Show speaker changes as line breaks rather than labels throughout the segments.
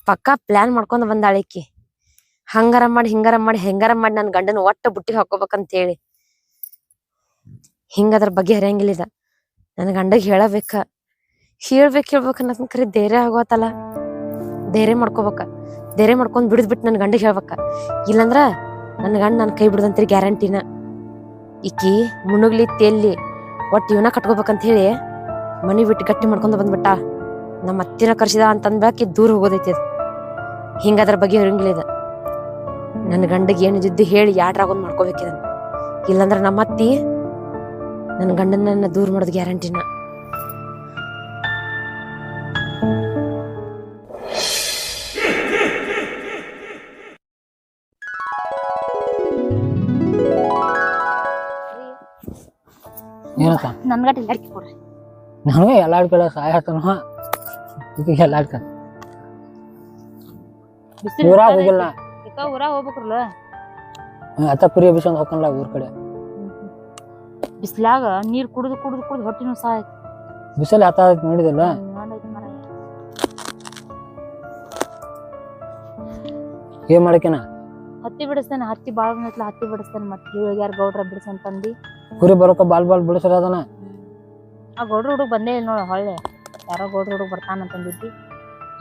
ಪಕ್ಕಾ ಪ್ಲಾನ್ ಮಾಡ್ಕೊಂಡ್ ಬಂದಾಳಿಕಿ. ಹಂಗಾರ ಮಾಡಿ ಹಿಂಗಾರ ಮಾಡಿ ಹೆಂಗಾರ ಮಾಡಿ ನನ್ ಗಂಡನ ಒಟ್ಟ ಬುಟ್ಟಿ ಹಾಕೋಬೇಕಂತ ಹೇಳಿ ಹಿಂಗದ್ರ ಬಗ್ಗೆ ಹರಿಯಂಗಿಲ್ಲ ಇದ. ನನ್ ಗಂಡಗ್ ಹೇಳ್ಬೇಕ ಅನ್ನೋದ್ ಕರೆ ಧೈರ್ಯ ಆಗೋತಲ್ಲ. ಧೈರ್ಯ ಮಾಡ್ಕೊಂಡ್ ಬಿಡಿದ್ಬಿಟ್ಟು ನನ್ ಗಂಡಗ್ ಹೇಳ್ಬೇಕ. ಇಲ್ಲಂದ್ರ ನನ್ ಗಂಡ ನನ್ ಕೈ ಬಿಡದಂತೀರಿ ಗ್ಯಾರಂಟಿನ. ಈಕಿ ಮುಣುಗ್ಲಿ ತೇಲ್ಲಿ ಒಟ್ಟು ಇವನ ಕಟ್ಕೋಬೇಕಂತ ಹೇಳಿ ಮನಿ ಬಿಟ್ಟು ಗಟ್ಟಿ ಮಾಡ್ಕೊಂಡ್ ಬಂದ್ಬಿಟ್ಟ. ನಮ್ಮ ಅತ್ತಿನ ಕರ್ಸಿದ ಅಂತಂದ್ಬೇಕಿ ದೂರ ಹೋಗೋದೈತಿ ಅದು. ಹಿಂಗದ್ರ ಬಗ್ಗೆ ಹರಂಗಿಲ್ಲ ಇದ. ನನ್ ಗಂಡಗ್ ಏನು ಜಿದ್ದು ಹೇಳಿ ಯಾಡ್ರಾಗೊಂದ್ ಮಾಡ್ಕೋಬೇಕಿದ. ಇಲ್ಲಂದ್ರ ನಮ್ಮ ಅತ್ತಿ ನನ್ ಗಂಡನ ದೂರ ಮಾಡೋದ್ ಗ್ಯಾರಂಟಿನ.
ಏನತ್ತ
ನನ್ಗಟ್ಟ ಎಲ್ಲಾಡ್ಕಿ ಕೊಡ್ರಿ.
ನನಗೆ ಎಲ್ಲಾಡ್ಕೊಳ್ಳೋ ಸಹಾಯ ಆತನ ಎಲ್ಲಾಡ್ಕ ಊರಾಗ ಹೋಗಿಲ್ಲ.
ಊರಾಗ ಹೋಗ್ಬೇಕ್ರಲ್ಲ
ಅತ್ತ ಪುರಿ ಬಿಸಂದ್ ಹೋಗಲ್ಲ ಊರ್ ಕಡೆ.
ಬಿಸ್ಲಾಗ ನೀರ್ ಕುಡ್ದು ಹೊಟ್ಟಿನೂ ಸಹ
ಬಿಸಿಲು ಆತ ನೋಡಿದಿಲ್ಲ. ಏನ್ ಮಾಡಕೇನ
ಹತ್ತಿ ಬಿಡಿಸ್ತಾನೆ. ಹತ್ತಿ ಬಾಳ ಹತ್ತಿ ಬಿಡಿಸ್ತಾನೆ. ಮತ್ತೆ ಯಾರು ಗೌಡ್ರ ಬಿಡಿಸಂತಂದಿ
ಕುರಿ ಬರೋಕ ಬಾಲ್ ಬಿಡಿಸ್ರ ಅದನ್ನ.
ಆ ಗೌಡ್ರ ಹುಡುಗ ಬಂದೇ ಇಲ್ಲ ನೋಡ. ಹೊಳ್ಳೆ ಯಾರೋ ಗೌಡ್ರ ಹುಡುಗ ಬರ್ತಾನಂತಂದಿದ್ದಿ.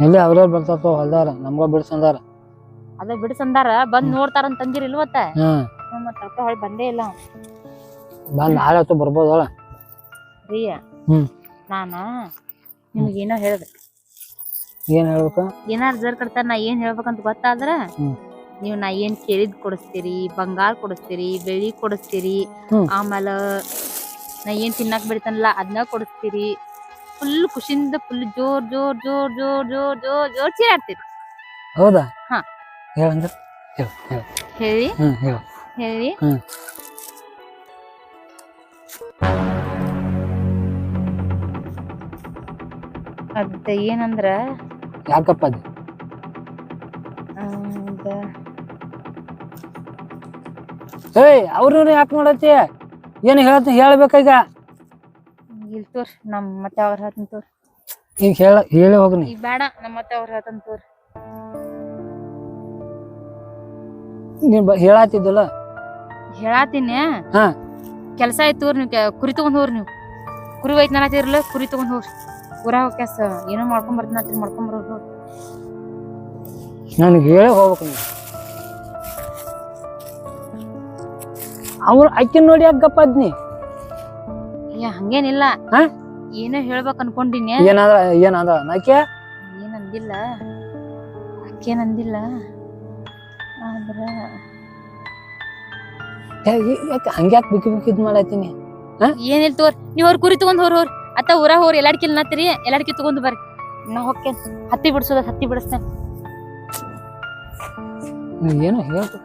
ಎಲ್ಲಿ ಅವ್ರ ಬರ್ತಾರ ಹೊಲ್ದಾರ ನಮ್ಗ ಬಿಡಿಸಂದಾರ.
ಅದ ಬಿಡಿಸಂದಾರ ಬಂದ್ ನೋಡ್ತಾರಂತಂದಿರಿ ಇಲ್ವತ್ತ. ಮತ್ತ ಹೊಳ್ ಬಂದೇ ಇಲ್ಲ.
ಬಂದ್ ನಾಳೆ ಹೊತ್ತು ಬರ್ಬೋದಲ್ಲ
ಪ್ರಿಯ. ನಾನ ನಿಮ್ಗೇನೋ ಹೇಳ್ದೆ.
ಏನ್ ಹೇಳ್ಬೇಕು?
ಏನಾರ ಜರ್ ಕಡ್ತಾರ ನಾ ಏನ್ ಹೇಳ್ಬೇಕಂತ ಗೊತ್ತಾದ್ರ ನೀವ್ ನಾ ಏನ್ ಕೇಳಿದ್ ಕೊಡಿಸ್ತೀರಿ. ಬಂಗಾರ ಕೊಡಿಸ್ತೀರಿ, ಬೆಳ್ಳಿ ಕೊಡಿಸ್ತೀರಿ. ಆಮೇಲೆ ನಾ ಏನ್ ತಿನ್ನಾಕ್ ಬಿಡ್ತಾನಲ್ಲ ಅದನ್ನ ಕೊಡಿಸ್ತೀರಿ. ಫುಲ್ ಖುಷಿಯಿಂದ ಫುಲ್ ಜೋರ್ ಜೋರ್ ಜೋರ್ ಜೋರ್ ಜೋರ್ ಜೋರ್ ಜೋರ್ ಚೀರಾಡ್ತೀರಿ.
ಹೌದಾ?
ಹಾ
ಹೇಳಂದ್ರ
ಹೇಳಿ ಹೇಳಿ. ಅದ ಏನಂದ್ರ
ಯಾಕಪ್ಪ ಅದು? ಏಯ್ ಅವ್ರವ್ರು ಯಾಕೆ ನೋಡತ್ತಿ? ಏನು ಹೇಳ್ಬೇಕೀಗ?
ಇಲ್ ತೋರ್ ನಮ್ ಮತ್ತೆ ಅವ್ರ ಹೇಳ್ತನ್ ತೋರ್.
ಈಗ ಹೇಳಿ ಹೋಗ್ನಿ.
ಈಗ ಬೇಡ, ನಮ್ಮ ಮತ್ತೆ ಅವ್ರ ಹೇಳ್ತನ್ ತೋರ್.
ನೀನ್ ಹೇಳಾತಿದ್ದಲ್ಲ.
ಹೇಳಾತೀನಿ. ಕೆಲ್ಸ ಆಯ್ತು ತೋರ್. ನೀವು ಕುರಿ ತಗೊಂಡ್ ಹೋಗ್ರಿ. ನೀವು ಕುರಿ ಒಯ್ತ ನಾತಿರ್ಲ ಕುರಿ ತಗೊಂಡ್ ಹೋಗ್ರಿ. ಊರಾಗ ಕೆಲ್ಸ ಏನೋ ಮಾಡ್ಕೊಂಡ್ ಬರ್ತೀನಿ ಮಾಡ್ಕೊಂಡ್ ಬರೋದು.
ನನ್ಗೆ ಹೇಳಿ ಹೋಗ್ಬೇಕು ನೀವು. ಅವ್ರು ಅಕ್ಕಿ ನೋಡಿ ಯಾಕಪ್ಪ ಅದ್ನಿ?
ಹಂಗೇನಿಲ್ಲ. ಏನೋ ಹೇಳ್ಬೇಕ್ ಅನ್ಕೊಂಡಿನಿ.
ಏನಂದ ನಾಕೆ?
ಏನಂದಿಲ್ಲ ಅಕ್ಕೇನಂದಿಲ್ಲ. ಆದ್ರ
ಹಂಗ್ಯಾಕ್ ಬಿಕ್ಕಿ ಮಾಡತ್ತೀನಿ?
ಏನಿಲ್ ತೋರ್. ನೀವ್ ಅವ್ರ ಕುರಿ ತಗೊಂಡ್ ಹೋರ್ ಅತ್ತ ಊರಾಗ ಹೋರ್. ಎಲ್ಲಾಡ್ಕಿಲ್ ನತ್ರಿ ಎಲ್ಲಾಡ್ಕಿ ತಗೊಂಡ್ ಬರ್ರಿ. ನಾ ಹೋಗ್ತೇನ್ ಹತ್ತಿ ಬಿಡ್ಸೋದ. ಹತ್ತಿ ಬಿಡಿಸ್ತೇನೆ.
ಏನೋ ಹೇಳ್ಬೇಕು.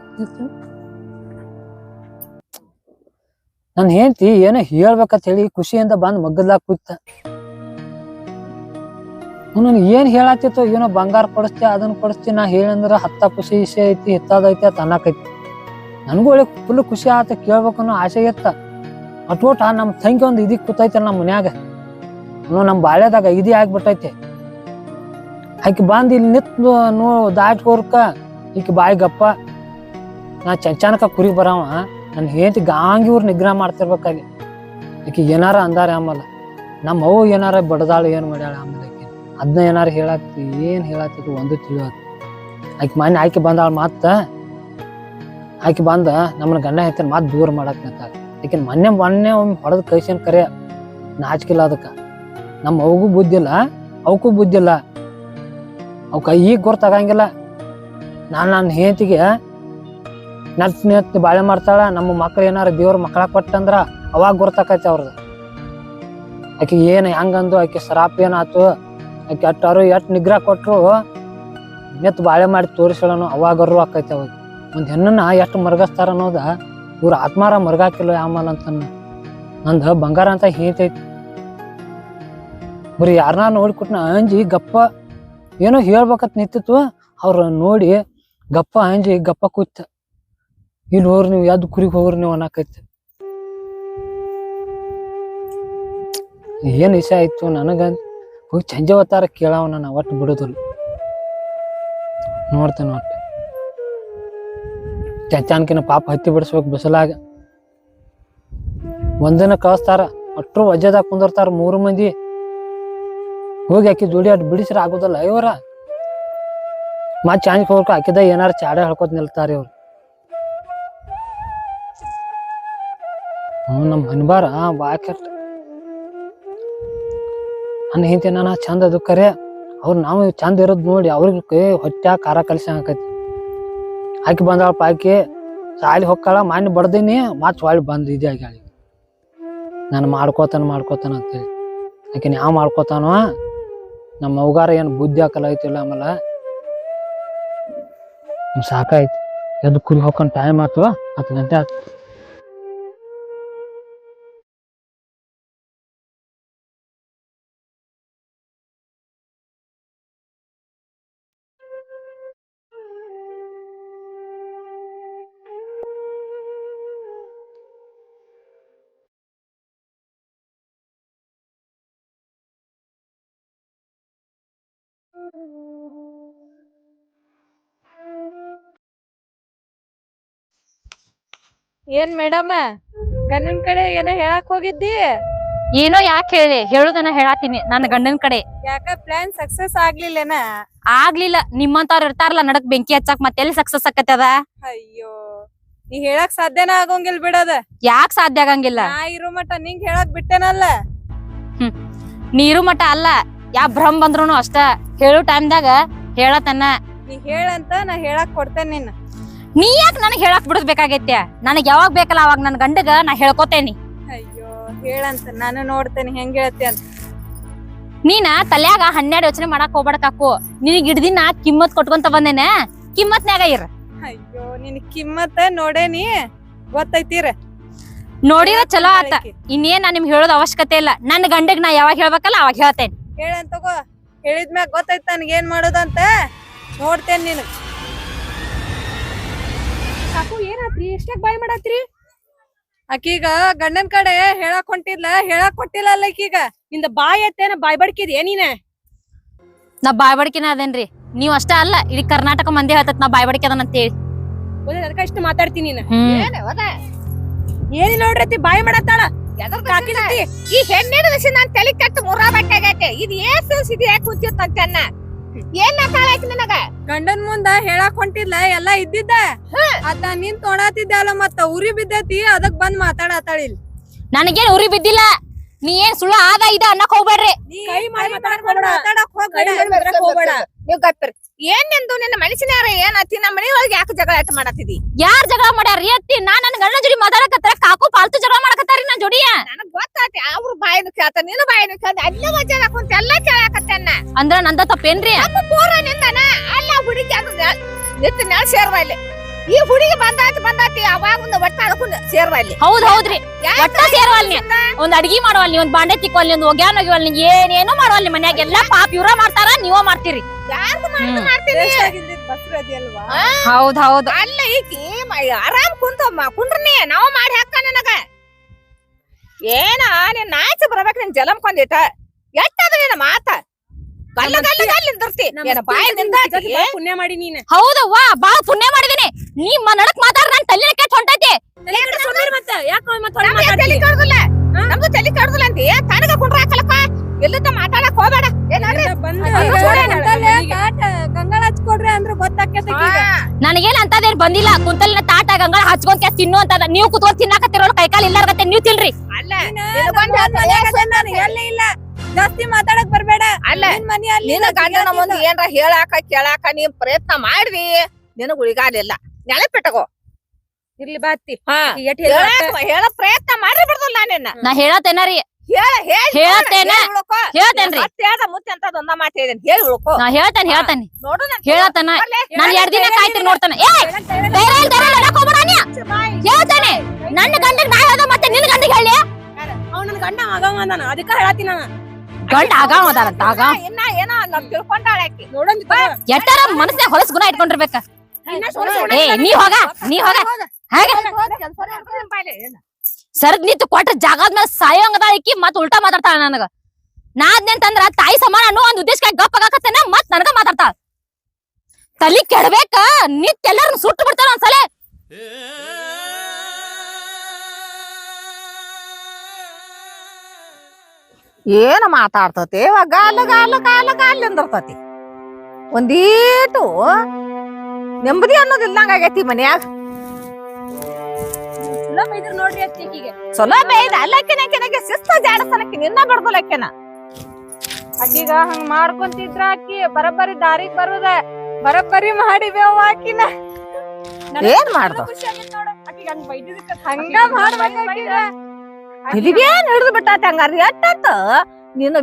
ನನ್ ಹೆಂಡ್ತಿ ಏನೋ ಹೇಳ್ಬೇಕಂತ ಹೇಳಿ ಖುಷಿಯಿಂದ ಬಂದ್ ಮಗ್ಗದ್ಲಾಕ್ ಕೂತ. ನನ್ ಏನ್ ಹೇಳತ್ತಿತ್ತು? ಏನೋ ಬಂಗಾರ ಕೊಡಿಸ್ತಿ ಅದನ್ನ ಕೊಡಿಸ್ತಿ. ನಾ ಹೇಳಂದ್ರ ಹತ್ತ ಖುಷಿ ಇಸೆ ಐತಿ ಹಿತ್ತದೈತಿ ಅಂತ ಅನ್ನಕೈತಿ. ನನ್ಗೂ ಒಳ್ಳೆ ಫುಲ್ ಖುಷಿ ಆತ. ಕೇಳ್ಬೇಕನ್ನೋ ಆಸೆ ಇತ್ತ. ಅಟ್ಟ ನಮ್ ತಂಗಿ ಒಂದ್ ಇದಕ್ ಕೂತೈತಲ್ಲ ನಮ್ ಮನ್ಯಾಗ. ನಮ್ ಬಾಳ್ಯದಾಗ ಇದಿ ಆಗ್ಬಿಟ್ಟೈತಿ. ಆಕಿ ಬಂದ್ ಇಲ್ಲಿ ನಿತ್ ದಾಟ್ಕೋರ್ಕ ಈಕಿ ಬಾಯಿ ಗಪ್ಪ. ನಾ ಚಂಚನಕ ಕುರಿ ಬರವ ನನ್ ಹೆಂಡತಿ ಗಾಂಗಿ ಊರ್ ನಿಗ್ರಹ ಮಾಡ್ತಿರ್ಬೇಕಾಗಿ. ಆಕಿ ಏನಾರ ಅಂದಾರ ಆಮೇಲೆ ನಮ್ಮ ಅವ್ವ ಏನಾರ ಬಡದಾಳು ಏನ್ ಮಾಡ್ಯಾಳ. ಆಮೇಲೆ ಆಕಿ ಅದನ್ನ ಏನಾರ ಹೇಳಾಕ್ತಿ ಏನ್ ಹೇಳಾಕ್ತಿತ್ತು ಒಂದು ತಿಳಿಯೋದು. ಆಕಿ ಬಂದಾಳ. ಮತ್ತ ಆಕಿ ಬಂದ ನಮ್ಮನ್ನ ಗಂಡ ಹೆಂಡತಿನ ಮತ್ ದೂರ ಮಾಡಾಕ್ ನಿಂತಾಳ. ಆಕಿನ ಮೊನ್ನೆ ಒಮ್ಮೆ ಹೊಡೆದ್ ಕೈಸೇನ್ ಕರೆ ನಾಚಿಕಿಲ್ಲ ಅದಕ್ಕ. ನಮ್ಮ ಅವಗೂ ಬುದ್ಧಿಲ್ಲ ಅವಕ್ಕೂ ಬುದ್ಧಿಲ್ಲ. ಅವಕ್ಕ ಈಗ ಗೊತ್ತಾಗಂಗಿಲ್ಲ. ನನ್ನ ಹೆಂಡತಿಗೆ ನೆತ್ ಬಾಳೆ ಮಾಡ್ತಾಳ. ನಮ್ಮ ಮಕ್ಳು ಏನಾರ ದೇವ್ರ ಮಕ್ಕಳ ಕೊಟ್ಟಂದ್ರ ಅವಾಗ ಗೊತ್ತಾಕೈತಿ ಅವ್ರದ್ದು. ಆಕಿ ಏನ್ ಹೆಂಗಂದು ಆಕಿ ಸರಾಪ್ ಏನಾತು. ಆಕಿ ಅಟ್ಟಾರು ಎಟ್ ನಿಗ್ರಹ ಕೊಟ್ರು ನೆತ್ ಬಾಳೆ ಮಾಡಿ ತೋರಿಸಳನು ಅವಾಗರು ಆಕೈತಿ. ಅವಾಗ ಒಂದ್ ಹೆಣ್ಣನ್ನ ಎಷ್ಟು ಮರ್ಗಸ್ತಾರ ಅನ್ನೋದ ಇವ್ರ ಆತ್ಮಾರ ಮರ್ಗಾಕಿಲ್ಲ ಆಮೇಲೆ ಅಂತ. ನಂದ ಬಂಗಾರ ಅಂತ ಹೇತೈತಿ. ಬರೀ ಯಾರನ್ನ ನೋಡಿಕೊಟ್ನ ಅಂಜಿ ಗಪ್ಪ. ಏನೋ ಹೇಳ್ಬೇಕತ್ ನಿಂತಿತ್ತು. ಅವ್ರ ನೋಡಿ ಗಪ್ಪ ಅಂಜಿ ಗಪ್ಪ ಕೂತ. ಇಲ್ಲಿ ಹೋಗ್ರಿ ನೀವು ಯಾವ್ದು ಕುರಿಗೆ ಹೋಗ್ರಿ ನೀವು ಅನ್ನಕೈತಿ. ಏನ್ ವಿಷಯ ಆಯ್ತು ನನಗ ಹೋಗಿ ಸಂಜೆ ಹೊತ್ತಾರ ಕೇಳವ ನಾನು ಒಟ್ಟು ಬಿಡುದಿಲ್ಲ ನೋಡ್ತೇನೆ ಒಟ್ಟು ಚಂಚಾನ್ಕಿನ ಪಾಪ ಹತ್ತಿ ಬಿಡಿಸ್ಬೇಕು ಬಿಸಲಾಗ ಒಂದಿನ ಕಳಿಸ್ತಾರ ಅಟ್ರು ವಜ್ಜದಾಗ ಕುಂದಿರ್ತಾರ 3 ಮಂದಿ ಹೋಗಿ ಆಕಿ ಜೋಡಿ ಅಟ್ ಬಿಡಿಸ್ರ ಆಗುದಲ್ಲ ಇವರ ಮತ್ ಚಾನ್ಸ್ ಹೋಗ್ಬೇಕು ಆಕಿದ ಏನಾರ ಚಾಡ ಹೇಳ್ಕೊತ ನಿಲ್ತಾರ ಇವ್ರು ನಮ್ ಮನ್ಬಾರ ಬಾಕೆಟ್ ನನ್ನ ಹಿಂತೆ ನಾನು ಚಂದ ಅದು ಕರೆ ಅವ್ರು ನಾವು ಚಂದ ಇರೋದ್ ನೋಡಿ ಅವ್ರಿಗೆ ಹೊಟ್ಟೆ ಖಾರ ಕಲ್ಸಂಗ್ ಆಕೈತಿ ಆಕಿ ಬಂದಾಳಪ್ಪ ಆಕಿ ಸಾಲಿ ಹೊಕ್ಕಾಳ ಮಾನ್ಯ ಬಡ್ದೀನಿ ಮತ್ ಹೊಳ್ಳಿ ಬಂದ್ ಇದೇ ಆಗ್ಯಾಳ ನಾನು ಮಾಡ್ಕೋತಾನ ಅಂತೇಳಿ ಆಕಿನ ಯಾವ ಮಾಡ್ಕೋತಾನೋ ನಮ್ಮ ಅವ್ಗಾರ ಏನ್ ಬುದ್ಧಿ ಹಾಕಲ್ಲ ಐತಿಲ್ಲ ಆಮೇಲೆ ಸಾಕಾಯ್ತು ಎದ್ದು ಕುರಿ ಹೋಗ್ಕೊಂಡ್ ಟೈಮ್ ಆತು 10 ಗಂಟೆ ಆತು
ಏನ್ ಮೇಡಮ್ ಗಂಡನ್ ಕಡೆ ಏನೋ ಹೇಳಕ್ ಹೋಗಿದ್ದಿ?
ಏನೋ ಯಾಕೆ ಹೇಳುದನ್ನ ಹೇಳಾತೀನಿ ನನ್ನ ಗಂಡನ ಕಡೆ.
ಯಾಕ ಪ್ಲಾನ್ ಸಕ್ಸಸ್ ಆಗ್ಲಿಲ್ಲನ?
ಆಗ್ಲಿಲ್ಲ. ನಿಮ್ಮಂತವ್ರು ಇರ್ತಾರಲ್ಲ ನಡಕ್ ಬೆಂಕಿ ಹಚ್ಚಕ್ ಮತ್ತೆ ಎಲ್ಲಿ ಸಕ್ಸಸ್ ಆಕತ್ತದ?
ಅಯ್ಯೋ ನೀ ಹೇಳಕ್ ಸಾಧ್ಯನ ಆಗೋಂಗಿಲ್ ಬಿಡದ.
ಯಾಕೆ ಸಾಧ್ಯ ಆಗಂಗಿಲ್ಲ?
ನಾ ಇರೋ ಮಟ ನಿಂಗ್ ಹೇಳಕ್ ಬಿಟ್ಟೆನಲ್ಲ.
ನೀರು ಮಠ ಅಲ್ಲ, ಯಾ ಭ್ರಮ್ ಬಂದ್ರುನು ಅಷ್ಟ ಹೇಳು ಟೈಮ್ದಾಗ ಹೇಳತನ್ನ.
ನೀ ಹೇಳಂತ ನಾ ಹೇಳಕ್ ಕೊಡ್ತೇನೆ ನಿನ್ನ.
ನೀ ಯಾಕೆ ನನಗ್ ಹೇಳಕ್ ಬಿಡಸ್ಬೇಕಾಗೈತೆ? ನನಗ್ ಯಾವಾಗ ಬೇಕಲ್ಲ ಅವಾಗ ನನ್ ಗಂಡಗ ನಾ ಹೇಳ್ಕೊತೇನಿ.
ಅಯ್ಯೋ ಹೇಳಂತ ನಾನು ನೋಡ್ತೇನೆ ಹೆಂಗ್ ಹೇಳ್ತಿ ಅಂತ.
ನೀನ ತಲ್ಯಾಗ 12 ಯೋಚನೆ ಮಾಡಕ್ ಹೋಗ್ಬೇಡಕಾಕು. ನಿನಗ್ ಹಿಡ್ದಿನ ಕಿಮ್ಮತ್ ಕೊಟ್ಕೊಂತ ಬಂದೇನೆ, ಕಿಮ್ಮತ್ನ್ಯಾಗ ಇರ.
ಅಯ್ಯೋ ನಿನ್ ಕಿಮ್ಮತ್ತ ನೋಡೇನಿ, ಗೊತ್ತೈತೀರ.
ನೋಡಿರ ಚಲೋ ಆತ. ಇನ್ನೇನ್ ನಾ ನಿಮ್ಗೆ ಹೇಳೋದ್ ಅವಶ್ಯಕತೆ ಇಲ್ಲ. ನನ್ ಗಂಡಗ್ ನಾ ಯಾವಾಗ ಹೇಳ್ಬೇಕಲ್ಲ ಅವಾಗ ಹೇಳ್ತೇನೆ.
ಹೇಳಂತ ತಗೋ. ಹೇಳಿದ್ಮ್ಯಾಗ ಗೊತ್ತೈತ ನನ್ಗ ಏನ್ ಮಾಡೋದಂತ ನೋಡ್ತೇನೆ ನಿನಗ್. ಸಾಕು ಏನಾತ್ರಿ ಎಷ್ಟಾಗ ಬಾಯ್ ಮಾಡತ್ರಿ? ಆಕೀಗ ಗಂಡನ್ ಕಡೆ ಹೇಳಕ್ ಹೊಂಟಿದ್ಲ, ಹೇಳಕ್ ಕೊಟ್ಟಿಲ್ಲ ಅಲ್ಲ ಈಕೀಗ. ನಿಂದ ಬಾಯ್ ಎತ್ತೇನ ಬಾಯ್ ಬಡ್ಕಿದ್ಯಾ ನೀನೆ?
ನಾ ಬಾಯ್ ಬಡ್ಕಿನ ಅದೇನ್ರಿ. ನೀವ್ ಅಷ್ಟ ಅಲ್ಲ, ಇಡೀ ಕರ್ನಾಟಕ ಮಂದಿ ಹೇಳ್ತತ್ ನಾ ಬಾಯ್ ಬಡ್ಕಿ ಅದನ್ನ ಅಂತೇಳಿ.
ಅದಕ್ಕ ಇಷ್ಟ ಮಾತಾಡ್ತೀನಿ ನೀನು. ಏನಿ ನೋಡ್ರತಿ ಬಾಯ್ ಮಾಡತ್ತಾಳ.
ಈ ಹೆಣ್ಣಿನ ವಿಷಯ ನಾನ್ ತಲೆ ಕಟ್ಟು ಮುರಾ ಬಟ್ಟಾಗೈತೆ. ಇದು ಏಸು ಸಿದಿ ಯಾಕೆ ಕುಂತಿರ್ತಂತನ್ನ ಏನ್ ಮಾತಾಡಾಯ್ತು ನನಗ?
ಗಂಡನ್ ಮುಂದ ಹೇಳಕ್ ಹೊಂಟಿದ್ಲ ಎಲ್ಲಾ ಇದ್ದಿದ್ದ. ಅದ ನೀನ್ ತೊಡಾತಿದ್ದೆ ಅಲ್ಲ, ಮತ್ತ ಉರಿ ಬಿದ್ದೈತಿ ಅದಕ್ ಬಂದ್ ಮಾತಾಡತ್ತಾಳಿಲ್.
ನನಗೇನ್ ಉರಿ ಬಿದ್ದಿಲ್ಲ. ನೀ ಏನ್ ಸುಳ್ಳ ಆದ ಇದ ಅನ್ನಕ್ ಹೋಗ್ಬೇಡ್ರಿ.
ಮಾತಾಡಕ್ ಹೋಗ್ಬೇಡ.
ನೀವ್ ಗಪ್ಪಿರ್ ಏನ್ ನಿಂದು ನಿನ್ನ ಮನುಷ್ಯನಾರ ಏನತ್ತಿ ನಮ್ಮ ಮನೆ ಒಳಗೆ ಯಾಕೆ ಜಗಳ ಆಟ ಮಾಡತ್ತಿದಿ?
ಯಾರ್ ಜಗಳ ಮಾಡ್ಯಾರಿ ಅತ್ತಿ? ನಾ ನನ್ ಗಂಡನ ಜೋಡಿ ಮಾತಾಡಕತ್ತಾರ, ಕಾಕು ಪಾಲ್ತು ಜಗಳ ಮಾಡಕತ್ತಾರಿ ನನ್ ಜೋಡಿಯ.
ನನಗ್ ಗೊತ್ತಾತಿ ಅವ್ರ ಬಾಯಿನ ಕೇಳ್ತ ನಿನ್ನ ಬಾಯಿನ ಕೇಳ್ತ ಅಲ್ಲೇ ವಜ್ಜಾದ ಕುಂತ ಎಲ್ಲಾ ಕೇಳಾಕತ್ತನ್ನ.
ಅಂದ್ರ ನಂದ ತಪ್ಪೇನ್ರಿ?
ನಮ್ಮ ಪೂರ ನಿಂದನ ಅಲ್ಲ ಹುಡುಗಿ ಅದು ನಿಂತ ನೆಲ ಸೇರ್ವ ಇಲ್ಲಿ. ಈ ಹುಡುಗಿ ಬಂದಾತಿ ಅವಾಗ ಒಂದು ಒಟ್ಟ ಅಳ್ಕೊಂಡ್ ಸೇರ್ವ ಇಲ್ಲಿ.
ಹೌದ್ರಿ, ಒಟ್ಟ ಸೇರ್ವಲ್ನಿ. ಒಂದ್ ಅಡ್ಗಿ ಮಾಡವಲ್ನಿ, ಒಂದ್ ಬಾಂಡೆ ತಿಕ್ವಲ್ನಿ, ಒಂದ್ ಒಗ್ಯಾನ ಒಗ್ಯವಲ್ನಿ, ಏನೇನು ಮಾಡವಲ್ನಿ. ಮನ್ಯಾಗ ಎಲ್ಲಾ ಪಾಪ ಇವ್ರ ಮಾಡ್ತಾರ, ನೀವ ಮಾಡ್ತೀರಿ.
ಮಾಡ್ತೀವಿ
ಹೌದ್
ಅಲ್ಲ ಈಕಿ ಆರಾಮ್ ಕುಂಡ್ರನಿ ನಾವ್ ಮಾಡಿ ಹಾಕ ನನಗ ಏನ ನೀನ್ ನಾಚಿ ಬರ್ಬೇಕ. ನಿನ್ ಜಲಂ ಕೊಂದಿಟ ಎಟ್ಟದ ನಿನ್ನ ಮಾತ ಗಲ್ಲ ಗಲ್ಲ ಗಲ್ಲ ನಿಂದಿರ್ತಿ. ಬಾಯಿ ನಿಂದಾಕಿ
ಪುಣ್ಯ ಮಾಡಿ ನೀನ್.
ಹೌದವ್ವ, ಬಾಳ ಪುಣ್ಯ ಮಾಡಿದೀನಿ. ನಿಮ್ಮ ನಡಕ್ ಮಾತಾಡ ನನ್ ತಲೆ ಕೆಟ್ಟ ಹೊಂಟೈತಿ.
ತಲಿ ಕಡ್ದಿಲ್ಲ, ನಮ್ದು ತಲಿ ಕಡ್ದಿಲ್ಲ ಅಂತ ತನಗ ಕುಂಡ್ರ ಹಾಕಲಪ್ಪ. ಎಲ್ಲದ ಮಾತಾಡಕ್ ಹೋಗ್ಬೇಡ.
ಗಂಗಾಳ ಹಚ್ಕೊಡ್ರಿ ಅಂದ್ರ ಗೊತ್ತಾಕೇತ.
ನನಗೇನ್ ಅಂತದೇನ್ ಬಂದಿಲ್ಲ. ಕುಂತಲಿನ ತಾಟ ಗಂಗಾಳ ಹಚ್ಕೊಂತ ತಿನ್ನು ಅಂತದ. ನೀವು ಕುತ್ಕೊಂಡ್ ತಿನ್ನಾಕತ್ತಿರೋಳು ಕೈಕಾಲ ಇಲ್ಲಾರ್ಗತ್ತೆ ನೀವ್ ತಿನ್ರಿ.
ಅಲ್ಲ
ಎಲ್ಲಿ ಇಲ್ಲ ಜಾಸ್ತಿ ಮಾತಾಡಕ್ ಬರ್ಬೇಡ.
ಅಲ್ಲ ನಿನ್ನ ಗಂಡನ ಮುಂದೆ ಏನ್ರ ಹೇಳಾಕ ಕೇಳಾಕ ನೀ ಪ್ರಯತ್ನ ಮಾಡ್ದಿ, ನಿನಗ್ ಉಳಿಗಾಲಿಲ್ಲ. ನೆನಪಿಟ್ಟಗೋ.
ಇರ್ಲಿ ಬಾತಿ.
ಹೇಳ ಪ್ರಯತ್ನ ಮಾಡ್ರಿ ಬಿಡ್ದಲ್ಲ ನಿನ್ನ.
ನಾ ಹೇಳತ್ತೇನರಿ, ಹೇಳ್ತೇನ್ರಿ.
ಮುತ್ತೆ ಅಂತ ಒಂದ ಮಾತು ಹೇಳಿದೇನೆ, ಹೇಳಿ ಉಳ್ಕೋ.
ನಾ ಹೇಳ್ತೇನೆ
ನೋಡು
ಹೇಳತನ. ನಾನ್ 2 ದಿನ ಕಾಯ್ತೀನಿ ನೋಡ್ತಾನೆ. ಹೇಳ್ತೇನೆ ನನ್ನ ಗಂಡಗ್ ನಾ ಹೇಳ್ದ ಮತ್ತೆ ನಿನ್ ಗಂಡಗ್ ಹೇಳಿ.
ಅವ್ನ ನನ್ ಗಂಡ ಆಗವ ಅಂದಾನ, ಅದಕ್ಕ ಹೇಳತ್ತೀನಿ ನಾನು.
ಗಂಡ ಆಗಾವ ಅದಾರಂತ. ಆಗ
ಇನ್ನ ಏನೋ ನಾವ್ ತಿಳ್ಕೊಂಡಾಳಾಕಿ
ನೋಡೋಣ
ಎಟ್ಟಾರ ಮನಸ್ನಾಗ ಹೊಲಸ್ ಗುಣ ಇಟ್ಕೊಂಡಿರ್ಬೇಕ. ನೀ ಹೋಗ ಹಾಗೆ ಸರ್ದ್ ನಿಂತು ಕೊಟ್ಟ ಜಾಗದ ಮೇಲೆ ಸಾಯೋಂಗದ ಆಕಿ ಮತ್ ಉಲ್ಟಾ ಮಾತಾಡ್ತಾಳ ನನಗ.
ನಾದ್ನಂತಂದ್ರ ತಾಯಿ ಸಮಾನ ಅನ್ನೋ ಒಂದ್ ಉದ್ದೇಶಕ್ಕೆ ಗಪ್ಪ ಆಗಾಕತ್ತೇನ ಮತ್ ನನಗ ಮಾತಾಡ್ತಾಳ ತಲಿ ಕೆಡಬೇಕ ನಿತ್ ಎಲ್ಲಾರನ್ನ ಸುಟ್ಟು ಬಿಡ್ತಾರ ಒಂದ್ಸಲ
ಏನ ಮಾತಾಡ್ತತಿ ಗಾಲ ಗಾಲ ಗಾಲ ಗಾಲ ಅಂದಿರ್ತತಿ ಒಂದೀಟು ನೆಮ್ಮದಿ ಅನ್ನೋದಿಲ್ಲಂಗ ಆಗೈತಿ ಮನ್ಯಾಗ
ಚಲೋ ಬೈದ್ರ ನೋಡ್ರಿ ಅತ್ತಿಗೆ
ಚಲೋ ಬೇಯ್ದ ಅಲ್ಲಕ್ಕಿನಕಿನಗೆ ಶಿಸ್ತ ಜಾಡಸನಕ್ಕೆ ನಿನ್ನ ಬಡ್ಕೊಲಕ್ಕೆನ
ಆಕಿಗ ಹಂಗ ಮಾಡ್ಕೊಂತಿದ್ರ ಆಕಿ ಬರಬ್ಬರಿ ದಾರಿಗ್ ಬರುದ ಬರಬ್ಬರಿ ಮಾಡಿ ಬೇವ ಆಕಿನ
ಏನ್ ಮಾಡ್ದ
ಖುಷಿ ಆಗೈತ್ ನೋಡ ಆಕಿಗ ಹಂಗ ಬೈದಿದ್ದಕ್ಕ ಹಂಗ ಮಾಡ್ಬೇಕ
ಇದೇನ್ ಹಿಡಿದು ಬಿಟ್ಟಾತಿ ಹಂಗಾರ ಎಟ್ಟಂತ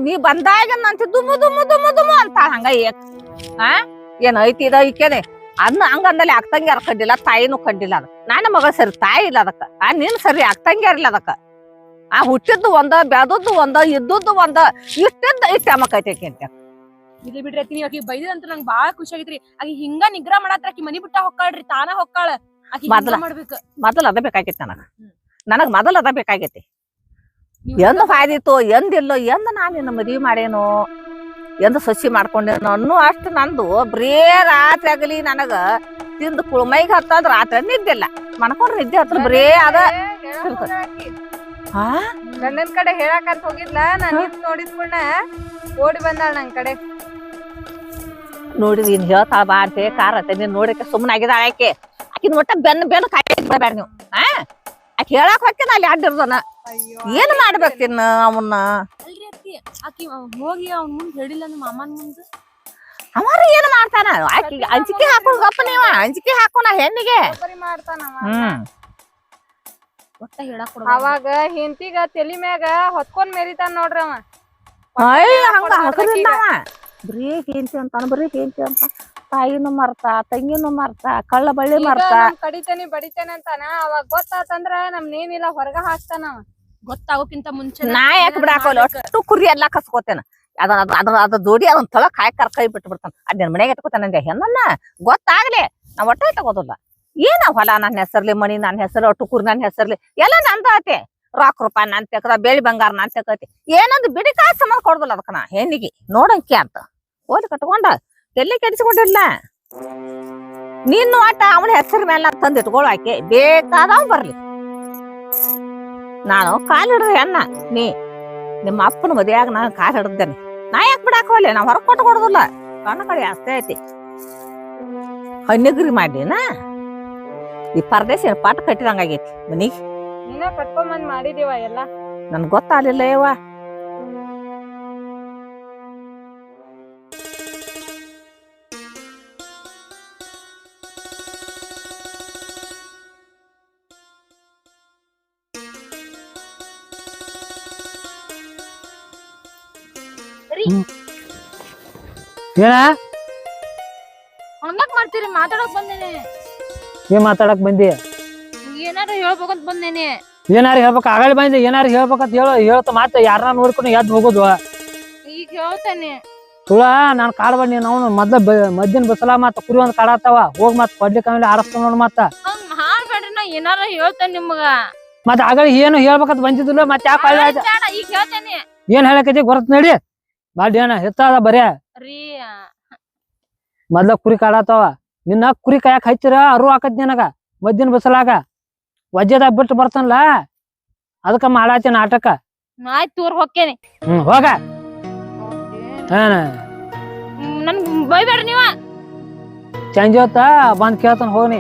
ನೀ ಬಂದಾಗ ನಂತಿ ದುಮ್ಮು ದುಮ್ಮು ದುಮ್ಮು ದುಮ್ಮು ಅಂತ ಹಂಗ ಏನ್ ಐತಿ ಇದ ಈಕೇನೆ ಅದ್ನ ಹಂಗಂದಲ್ಲಿ ಅಕ್ತಂಗ್ಯಾರ ಕಡ್ಡಿಲ್ಲ ತಾಯಿನೂ ಕಡ್ಡಿಲ್ಲ ಅದ ನನ್ನ ಮಗ ಸರಿ ತಾಯಿ ಇಲ್ಲ ಅದಕ್ಕ ನೀನ್ ಸರಿ ಅಕ್ತಂಗ್ಯಾರ ಇಲ್ಲ ಅದಕ್ಕ ಹುಟ್ಟಿದ್ದು ಒಂದ ಬೆದದ್ದು ಒಂದ ಇದ್ದದ್ದು ಒಂದ ಇಷ್ಟಿದ್ದ ಇಷ್ಟ ಅಮ್ಮಕೈತಿ ಅಂತ
ಇಲ್ಲಿ ಬಿಡ್ರಿ ಅತ್ತಿ ಆಕಿ ಬೈದಂತ ನಂಗೆ ಬಾಳ ಖುಷಿ ಆಗೈತ್ರಿ ಆಕಿ ಹಿಂಗ ನಿಗ್ರಹ ಮಾಡತ್ರ ಆಕಿ ಮನಿ ಬಿಟ್ಟ ಹೊಕ್ಕಾಳ್ರಿ ತಾನ ಹೊಕ್ಕಾಳ ಆಕಿ
ಮೊದ್ಲ
ಮಾಡ್ಬೇಕು
ಮೊದಲ ಅದ ಬೇಕಾಗಿತ್ತು ನನಗ್ ಮೊದಲ ಅದ ಬೇಕಾಗೈತಿ ಎಂದ ಫಾಯ್ದಿತ್ತು ಎಂದಿಲ್ಲೋ ಎಂದ ನಾನ್ ನಿನ್ನ ಮದ್ವಿ ಮಾಡೇನು ಎಂದ ಸಸಿ ಮಾಡ್ಕೊಂಡೇನು ಅನ್ನೋ ಅಷ್ಟು ನಂದು ಬರೇ ರಾತ್ರಿ ಆಗಲಿ ನನಗ ತಿಂದು ಮೈಗೆ ಹತ್ತದ ರಾತ್ರಿ ನಿದ್ದಿಲ್ಲ ಮನ್ಕೊಂಡ್ರ ನಿದ್ದೆ ಹತ್ರ ಬರೇ ಅದ
ಗಂಡನ್ ಕಡೆ ಹೇಳಕಂತ ಹೋಗಿದ್ಲ ನಾನ್ ನೋಡಿದ್ಕೊಂಡ ಓಡಿ ಬಂದಾಳ ನನ್ ಕಡೆ
ನೋಡಿದ್ ಇನ್ ಹೇಳ್ತಾಳ ಬಾ ಅಂತೆ ಕಾರತ್ತೆ ನೀನ್ ನೋಡಕ್ಕೆ ಸುಮ್ಮನೆ ಆಗಿದಾಳ ಆಕಿನ ಒಟ್ಟ ಬೆನ್ನ ಕಾಯಿ ಬಿಡಬೇಡ ನೀವು ಆಕಿ ಹೇಳಕ್ ಹೋಗ್ತೇನ ಅಲ್ಲಿ ಅಡ್ಡಿರ್ದನ ಏನ್ ಮಾಡ್ಬೇಕಿನ್ನ ಅವನ್ನ
ಅಲ್ರಿ ಅತ್ತಿ ಆಕಿ ಹೋಗಿ ಅವ್ನ ಮುಂದ್ ಹೇಳಿಲ್ಲ ನಮ್ಮ ಮಾಮನ್ ಮುಂದ
ಅವಾರ ಏನ್ ಮಾಡ್ತಾನ ಆಕಿ ಅಂಜಿಕೆ ಹಾಕೋಣ ಗಪ್ಪ ನೀವ ಅಂಜಿಕೆ ಹಾಕೋಣ ಹೆಣ್ಣಿಗೆ
ಮಾಡ್ತಾನ
ಒಟ್ಟ ಹೇಳಕ್
ಅವಾಗ ಹೆಂಡತಿಗ ತಲಿ ಮ್ಯಾಗ ಹೊತ್ಕೊಂಡ್ ಮೆರಿತಾನ ನೋಡ್ರಿ ಅವ
ಹಂಗ ಹಸರಿಲ್ಲ ಅವ ಬರೀ ಹೆಂಡತಿ ಅಂತಾನ ಬರೀ ಹೆಂಡತಿ ಅಂತ ತಾಯಿನೂ ಮರ್ತ ತಂಗಿನೂ ಮರ್ತ ಕಳ್ಳ ಬಳ್ಳಿ ಮರ್ತ
ಕಡಿತೇನೆ ಬಡಿತೇನೆ ಅಂತಾನ ಅವಾಗ ಗೊತ್ತಾತಂದ್ರ ನಮ್ನೇನಿಲ್ಲ ಹೊರಗ ಹಾಕ್ತಾನ ಅವ
ಗೊತ್ತಾಗೋಕ್ಕಿಂತ ಮುಂಚೆ
ನಾ ಯಾಕೆ ಬಿಡಾಕೋಲ್ಲ ಅಷ್ಟು ಕುರಿ ಎಲ್ಲಾ ಕಸ್ಕೋತೇನ ಅದ ಜೋಡಿ ಅದನ್ನ ತಳ ಕಾಯಿ ಕರ್ಕೈ ಬಿಟ್ಟು ಬಿಡ್ತಾನ ಅದೇನ್ ಮನೆಗೆ ಎತ್ಕೋತಾನ ಅಂದೆ ಹೆಣ್ಣನ್ನ ಗೊತ್ತಾಗ್ಲಿ ನಾ ಒಟ್ಟ ತಗೋದಿಲ್ಲ ಏನ ಹೊಲ ನನ್ನ ಹೆಸರ್ಲಿ ಮನಿ ನನ್ನ ಹೆಸರು ಟುಕುರ್ ನನ್ನ ಹೆಸರ್ಲಿ ಎಲ್ಲ ನಂದ ಆತೆ ರಾಕ್ ರೂಪಾಯಿ ನನ್ ತೆಕದ ಬೆಳಿ ಬಂಗಾರ ನನ್ ತೆಕತಿ ಏನೊಂದು ಬಿಡಿ ಕಾಸು ಸಂಬಂಧ ಕೊಡುದಿಲ್ಲ ಅದಕ್ಕ ನಾ ಹೆಣ್ಣಿಗೆ ನೋಡಂಕಿ ಅಂತ ಓದಿ ಕಟ್ಕೊಂಡ ತಲೆ ಕೆಡಿಸಿಕೊಂಡಿಲ್ಲ ನೀನು ಆಟ ಅವನ ಹೆಸರು ಮೇಲೆ ತಂದು ಇಟ್ಕೊಳ್ಳು ಆಕೆ ಬೇಕಾದವ್ ಬರ್ಲಿ ನಾನು ಕಾಲ್ ಹಿಡ್ದೆ ಅನ್ನ ನಿಮ್ಮ ಅಪ್ಪನ ಮದುವೆಯಾಗ ನಾನು ಕಾಲ್ ಹಿಡ್ದೇನೆ ನಾ ಯಾಕೆ ಬಿಡಾಕ ಹೋಗ್ಲಿ ನಾ ಹೊರಗೆ ಕೊಟ್ಟು ಕೊಡುದಿಲ್ಲ ಕಣ್ಣು ಕಡೆ ಅಷ್ಟೇ ಐತಿ ಹಣ್ಣಿಗ್ರಿ ಮಾಡಿನ ಈ ಪರದೇಶ ಪಾಠ ಕಟ್ಟಿದಂಗಾಗೈತಿ ಮನಿಗೆ
ನೀನ ಕಟ್ಕೊಂಬಂದ್ ಮಾಡಿದೀವ ಎಲ್ಲ
ನನ್ ಗೊತ್ತಾಗ್ಲಿಲ್ಲ ಯವ್ವ
ಏನ
ಹಂಗಕ್ ಮಾಡ್ತೀರಿ ಮಾತಾಡಕ್ ಬಂದೇನೆ
ಏನ್ ಮಾತಾಡಕ್ ಬಂದಿ
ಏನಾರು ಹೇಳ್ಬೇಕಂತ ಬಂದೇನೆ
ಏನಾರು ಹೇಳ್ಬೇಕ ಆಗಲಿ ಬಂದಿ ಏನಾರು ಹೇಳ್ಬೇಕಂತ ಹೇಳ್ತ ಮಾತ ಯಾರನ್ನ ನೋಡ್ಕೊಂಡು ಎದ್ದು ಹೋಗೋದು
ಈಗ ಹೇಳ್ತೇನೆ
ತುಳ ನಾನ್ ಕಾಡ್ ಬನ್ನಿ ನಾವು ಮಧ್ಯಾಹ್ನ ಬಸಲ ಮತ್ತ ಕುರಿ ಒಂದ್ ಕಾಡಾತಾವ ಹೋಗ್ ಮತ್ ಕೊಡ್ಲಿಕ್ಕೆ ಆಮೇಲೆ ಆರಸ್ತ ನೋಡ್ ಮತ್ತ
ಹಂಗ್ ಮಾಡ್ಬೇಡ್ರಿ ನಾ ಏನಾರ ಹೇಳ್ತೇನೆ ನಿಮ್ಗ
ಮತ್ ಆಗಲಿ ಏನು ಹೇಳ್ಬೇಕಂತ ಬಂದಿದ್ದಿಲ್ಲ ಮತ್ ಯಾಕೆ
ಬೇಡ, ಈಗ ಹೇಳ್ತೇನೆ
ಏನ್ ಹೇಳಕೈತಿ ಗೊತ್ತ ನಡಿ ಬಾಡಿ ಏನ ಹೆತ್ತದ ಬರೇ
ರೀ
ಮೊದ್ಲ ಕುರಿ ಕಾಡಾತಾವ ನಿನ್ನ ಕುರಿ ಕಾಯಕ್ ಹಚ್ಚಿರ ಅರು ಹಾಕತ್ ನಿನಗ ಮದ್ದಿನ ಬಸಲಾಗ ವಜ್ಜೆದಾಗ ಬಿಟ್ಟು ಬರ್ತನ್ಲ ಅದಕ್ಕ ಮಾಡಾತಿ ನಾಟಕ
ಆಯ್ತು ತೂರ್ ಹೊಕ್ಕೇನಿ
ಹೋಗ ಏನ
ನನ್ ಬೈಬೇಡ್ರಿ ನೀವ
ಚಂಜಿ ಹೊತ್ತ ಬಂದ್ ಕೇಳ್ತಾನ ಹೋಗ್ನಿ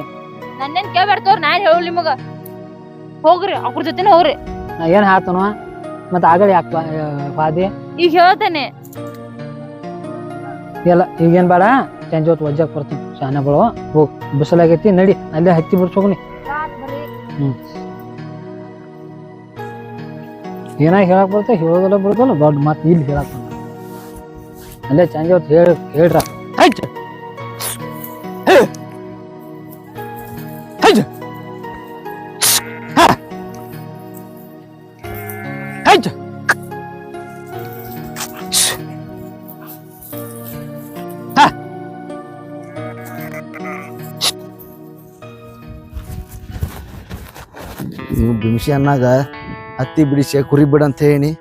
ನನ್ನೇನ್ ಕೇಳ್ಬೇಡ ತೋರ್ ನಾನ್ ಹೇಳು ನಿಮಗ ಹೋಗ್ರಿ ಅವ್ರ ಜೊತೆನೆ ಹೋಗ್ರಿ
ನಾ ಏನ್ ಹಾತನ ಮತ್ತ ಆಗಲಿ ಯಾಕ ಬಾದಿ
ಈಗ ಹೇಳ್ತೇನೆ
ಎಲ್ಲ ಈಗೇನ್ ಬೇಡ ಚಂಜಿ ಹೊತ್ತು ವಜ್ಜಾಕ್ ಬರ್ತಾನ ಶಾನೆಗಳು ಹೋಗ್ ಬಿಸಲಾಗೈತಿ ನಡಿ ಅಲ್ಲೇ ಹತ್ತಿ ಬಿಡ್ಸೋಗ್ನಿ ಏನಾಗ ಹೇಳಕ್ ಬರ್ತ ಹೇಳೋದಲ್ಲ ಬಿಡೋದಲ್ಲ ದೊಡ್ಡ ಮಾತು ಇಲ್ಲಿ ಹೇಳಕ್ ಬಂದ ಅಲ್ಲೇ ಚಂಜಿ ಹೊತ್ತು ಹೇಳ್ರ ಆಯ್ತು ಆಯ್ತು
ನೀವು ಬಿಮ್ಸಿ ಅನ್ನಾಗ ಹತ್ತಿ ಬಿಡಿಸಿ ಕುರಿ ಬಿಡಂತ ಹೇಳಿ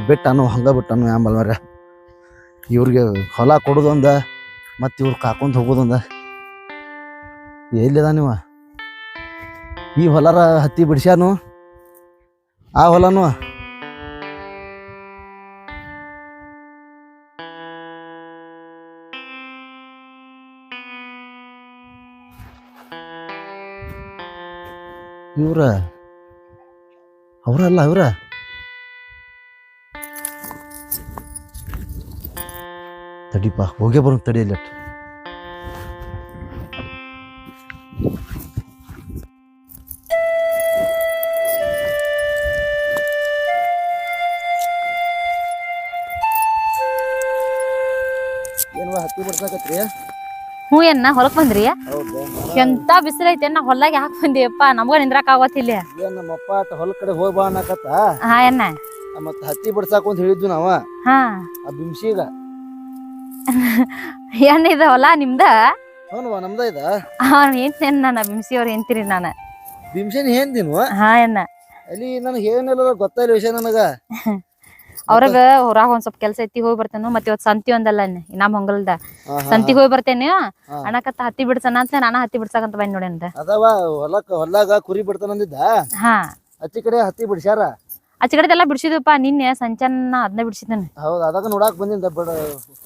ಬಿಟ್ಟಾನು ಹಂಗ ಬಿಟ್ಟಾನು ಯಾಂಬಲ್ವರ ಇವ್ರಿಗೆ ಹೊಲ ಕೊಡೋದೊಂದ ಮತ್ತು ಇವ್ರು ಕಾಕೊಂತ ಹೋಗೋದೊಂದ ಎಲ್ಲಿದ ನೀವ ಈ ಹೊಲರ ಹತ್ತಿ ಬಿಡ್ಸ್ಯಾನು ಆ ಹೊಲನು ಇವ್ರ ಅವರಲ್ಲ ಇವ್ರ ತಡಿಪ ಹೋಗೇ ಬರೋ ತಡಿಯಲ್ಲಿ ಏನ್ವಾ ಹತ್ತಿ ಬಿಡ್ಸಾಕತ್ರಿ
ಹ್ಞೂ ಏನ ಹೊಲಕ್ ಬಂದ್ರಿ
ಹೌದು
ಎಂತ ಬಿಸಿಲು ಐತೆ ನಾ ಹೊಲ್ದಾಗ ಯಾಕೆ ಬಂದಿಯಪ್ಪ ನಮ್ಗ ನಿಂದ್ರಾಕ್ ಆಗೋತಿಲ್ಲ
ಏನ್ ನಮ್ಮ ಅಪ್ಪ ಅಟ್ ಹೊಲ ಕಡೆ ಹೋಗಿ ಬಾ ಅನ್ನಕತ್ತ
ಹಾ ಏನ
ಮತ್ತ ಹತ್ತಿ ಬಿಡ್ಸಾಕ ಅಂತ ಹೇಳಿದ್ವಿ ನಾವ
ಹಾ
ಆ ಬಿಮ್ಸಿಗ
ಏನ್ ಇದ ಹೊಲ ನಿಮ್ದ
ಹೌನವಾ ನಮ್ದ ಇದ
ಹಾ ಏನ್ ನಾನು ಬಿಮ್ಸಿ ಅವ್ರ ಏನ್ತೀರಿ ನಾನು
ಬಿಮ್ಸಿನ ಏನ್ದಿನ್ವ
ಹಾ ಏನ
ಅಲ್ಲಿ ನನಗೆ ಏನಿಲ್ಲ ಗೊತ್ತಾಯಿಲ್ಲ ವಿಷಯ ನನಗ
ಅವ್ರಾಗ ಹೊರಾಗ ಒಂದ್ ಸ್ವಲ್ಪ ಕೆಲ್ಸ ಐತಿ ಹೋಗಿ ಬರ್ತೇನೆ ಮತ್ತೆ ಇವತ್ ಸಂತಿ ಒಂದಲ್ಲ ನಮ್ ಹೊಂಗಲ್ದ ಸಂತಿಗ್ ಹೋಗಿ ಬರ್ತೇನೆ ಅಣ್ಣಕತ್ತ ಹತ್ತಿ ಬಿಡ್ಸಣ ಅಂತ ನಾನು ಹತ್ತಿ ಬಿಡ್ಸಕಂತ ಬಂದ್ ನೋಡೇನ್ರ
ಅದವ ಹೊಲ್ದಾಗ ಕುರಿ ಬಿಡ್ತಾನಂದಿದ್ದ
ಹಾ
ಅಚ್ಚಿ ಕಡೆ ಹತ್ತಿ ಬಿಡ್ಸ್ಯಾರ
ಆಚೆ ಕಡೆದೆಲ್ಲ ಬಿಡ್ಸಿದ್ವಪ್ಪ ನಿನ್ನೆ ಸಂಚನ ಅದನ್ನ ಬಿಡ್ಸಿದ್ದೇನೆ
ಹೌದ್ ಅದಾಗ ನೋಡಾಕ್ ಬಂದಿದ್ದ